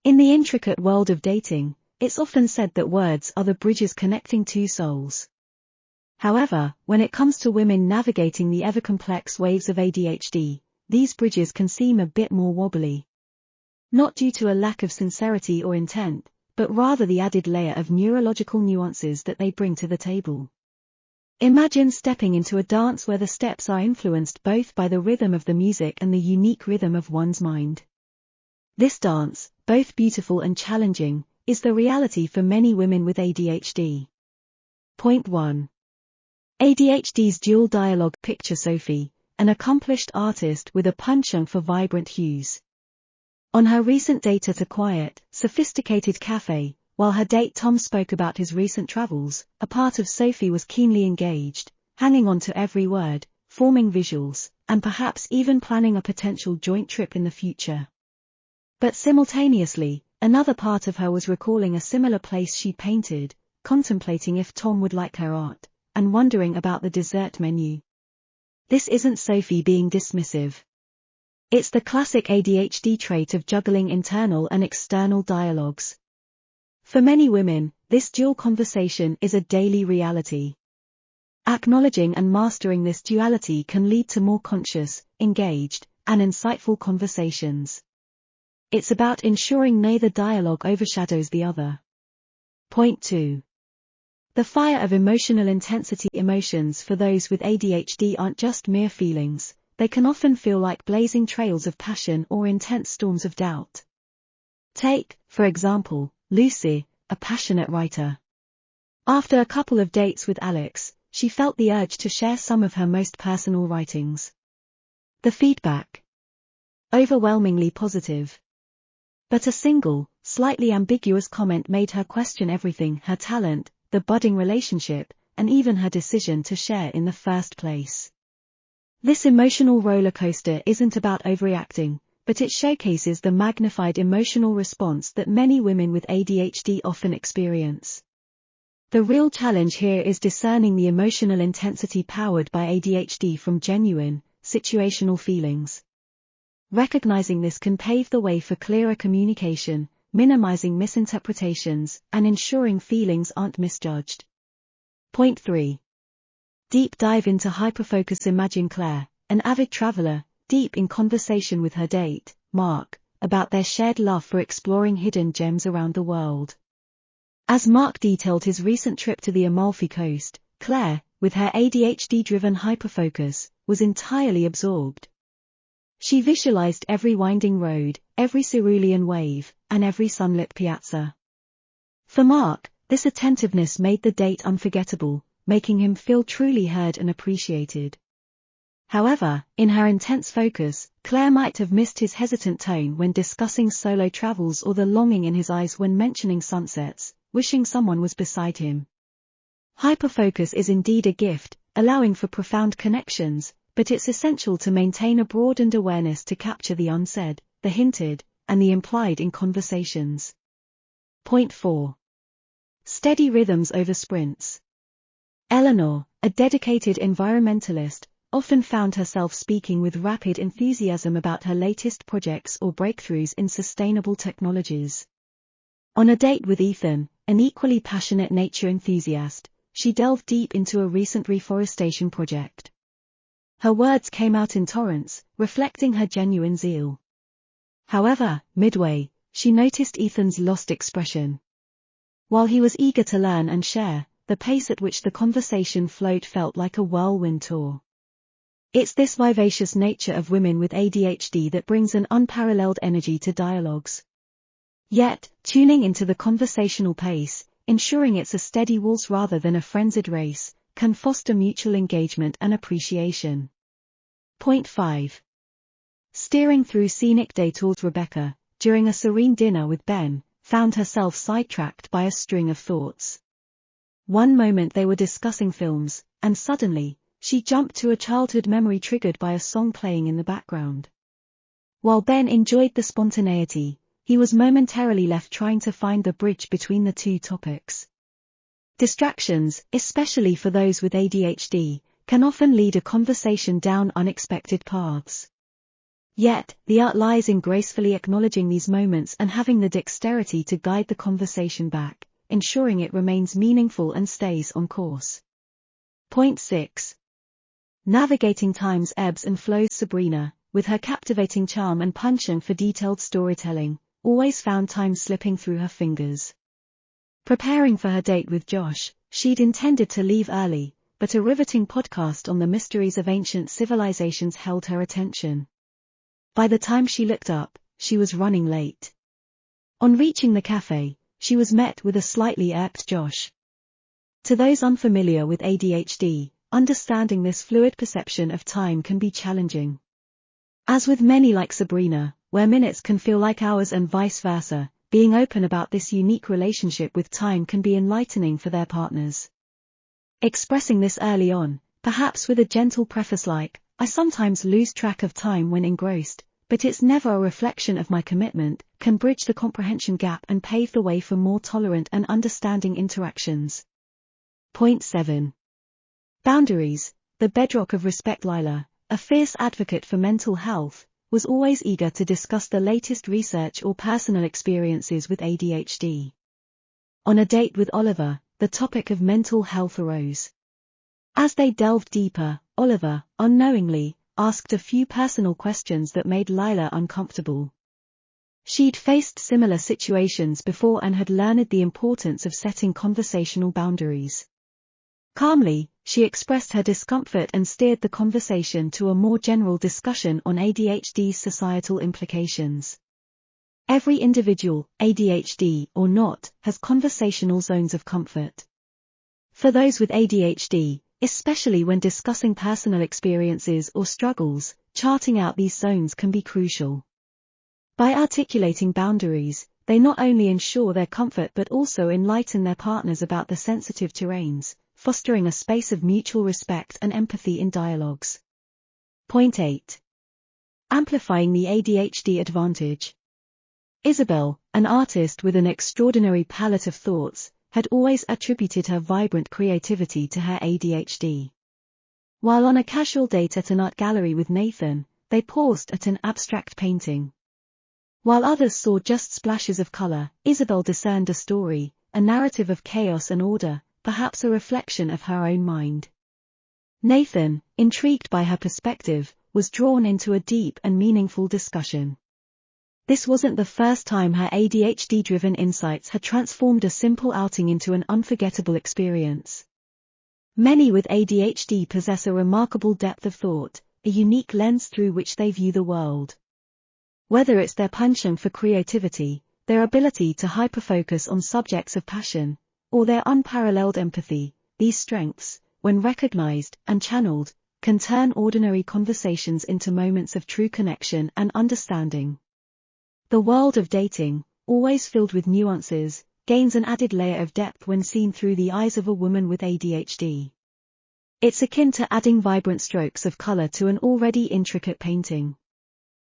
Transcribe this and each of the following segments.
In the intricate world of dating, it's often said that words are the bridges connecting two souls. However, when it comes to women navigating the ever-complex waves of ADHD, these bridges can seem a bit more wobbly. Not due to a lack of sincerity or intent, but rather the added layer of neurological nuances that they bring to the table. Imagine stepping into a dance where the steps are influenced both by the rhythm of the music and the unique rhythm of one's mind. This dance, both beautiful and challenging, is the reality for many women with ADHD. Point 1. ADHD's dual dialogue. Picture Sophie, an accomplished artist with a penchant for vibrant hues. On her recent date at a quiet, sophisticated cafe, while her date Tom spoke about his recent travels, a part of Sophie was keenly engaged, hanging on to every word, forming visuals, and perhaps even planning a potential joint trip in the future. But simultaneously, another part of her was recalling a similar place she painted, contemplating if Tom would like her art, and wondering about the dessert menu. This isn't Sophie being dismissive. It's the classic ADHD trait of juggling internal and external dialogues. For many women, this dual conversation is a daily reality. Acknowledging and mastering this duality can lead to more conscious, engaged, and insightful conversations. It's about ensuring neither dialogue overshadows the other. Point 2. The fire of emotional intensity. Emotions for those with ADHD aren't just mere feelings, they can often feel like blazing trails of passion or intense storms of doubt. Take, for example, Lucy, a passionate writer. After a couple of dates with Alex, she felt the urge to share some of her most personal writings. The feedback? Overwhelmingly positive. But a single, slightly ambiguous comment made her question everything: her talent, the budding relationship, and even her decision to share in the first place. This emotional roller coaster isn't about overreacting, but it showcases the magnified emotional response that many women with ADHD often experience. The real challenge here is discerning the emotional intensity powered by ADHD from genuine, situational feelings. Recognizing this can pave the way for clearer communication, minimizing misinterpretations, and ensuring feelings aren't misjudged. Point 3. Deep dive into hyperfocus. Imagine Claire, an avid traveler, deep in conversation with her date, Mark, about their shared love for exploring hidden gems around the world. As Mark detailed his recent trip to the Amalfi Coast, Claire, with her ADHD-driven hyperfocus, was entirely absorbed. She visualized every winding road, every cerulean wave, and every sunlit piazza. For Mark, this attentiveness made the date unforgettable, making him feel truly heard and appreciated. However, in her intense focus, Claire might have missed his hesitant tone when discussing solo travels or the longing in his eyes when mentioning sunsets, wishing someone was beside him. Hyperfocus is indeed a gift, allowing for profound connections, but it's essential to maintain a broadened awareness to capture the unsaid, the hinted, and the implied in conversations. Point 4. Steady rhythms over sprints. Eleanor, a dedicated environmentalist, often found herself speaking with rapid enthusiasm about her latest projects or breakthroughs in sustainable technologies. On a date with Ethan, an equally passionate nature enthusiast, she delved deep into a recent reforestation project. Her words came out in torrents, reflecting her genuine zeal. However, midway, she noticed Ethan's lost expression. While he was eager to learn and share, the pace at which the conversation flowed felt like a whirlwind tour. It's this vivacious nature of women with ADHD that brings an unparalleled energy to dialogues. Yet, tuning into the conversational pace, ensuring it's a steady waltz rather than a frenzied race, can foster mutual engagement and appreciation. Point 5. Steering through scenic detours. Rebecca, during a serene dinner with Ben, found herself sidetracked by a string of thoughts. One moment they were discussing films, and suddenly, she jumped to a childhood memory triggered by a song playing in the background. While Ben enjoyed the spontaneity, he was momentarily left trying to find the bridge between the two topics. Distractions, especially for those with ADHD, can often lead a conversation down unexpected paths. Yet, the art lies in gracefully acknowledging these moments and having the dexterity to guide the conversation back, ensuring it remains meaningful and stays on course. Point 6. Navigating time's ebbs and flows. Sabrina, with her captivating charm and penchant for detailed storytelling, always found time slipping through her fingers. Preparing for her date with Josh, she'd intended to leave early, but a riveting podcast on the mysteries of ancient civilizations held her attention. By the time she looked up, she was running late. On reaching the cafe, she was met with a slightly irked Josh. To those unfamiliar with ADHD, understanding this fluid perception of time can be challenging. As with many like Sabrina, where minutes can feel like hours and vice versa, being open about this unique relationship with time can be enlightening for their partners. Expressing this early on, perhaps with a gentle preface like, "I sometimes lose track of time when engrossed, but it's never a reflection of my commitment," can bridge the comprehension gap and pave the way for more tolerant and understanding interactions. Point 7. Boundaries, the bedrock of respect. Lila, a fierce advocate for mental health, was always eager to discuss the latest research or personal experiences with ADHD. On a date with Oliver, the topic of mental health arose. As they delved deeper, Oliver, unknowingly, asked a few personal questions that made Lila uncomfortable. She'd faced similar situations before and had learned the importance of setting conversational boundaries. Calmly, she expressed her discomfort and steered the conversation to a more general discussion on ADHD's societal implications. Every individual, ADHD or not, has conversational zones of comfort. For those with ADHD, especially when discussing personal experiences or struggles, charting out these zones can be crucial. By articulating boundaries, they not only ensure their comfort but also enlighten their partners about the sensitive terrains, fostering a space of mutual respect and empathy in dialogues. Point 8. Amplifying the ADHD advantage. Isabel, an artist with an extraordinary palette of thoughts, had always attributed her vibrant creativity to her ADHD. While on a casual date at an art gallery with Nathan, they paused at an abstract painting. While others saw just splashes of color, Isabel discerned a story, a narrative of chaos and order, perhaps a reflection of her own mind. Nathan, intrigued by her perspective, was drawn into a deep and meaningful discussion. This wasn't the first time her ADHD-driven insights had transformed a simple outing into an unforgettable experience. Many with ADHD possess a remarkable depth of thought, a unique lens through which they view the world. Whether it's their penchant for creativity, their ability to hyperfocus on subjects of passion, or their unparalleled empathy, these strengths, when recognized and channeled, can turn ordinary conversations into moments of true connection and understanding. The world of dating, always filled with nuances, gains an added layer of depth when seen through the eyes of a woman with ADHD. It's akin to adding vibrant strokes of color to an already intricate painting.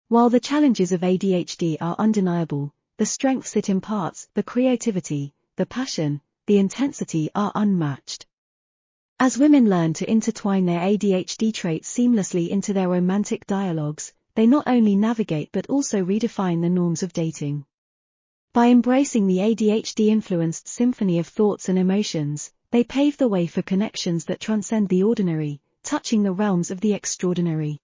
While the challenges of ADHD are undeniable, the strengths it imparts, the creativity, the passion, the intensity are unmatched. As women learn to intertwine their ADHD traits seamlessly into their romantic dialogues, they not only navigate but also redefine the norms of dating. By embracing the ADHD-influenced symphony of thoughts and emotions, they pave the way for connections that transcend the ordinary, touching the realms of the extraordinary.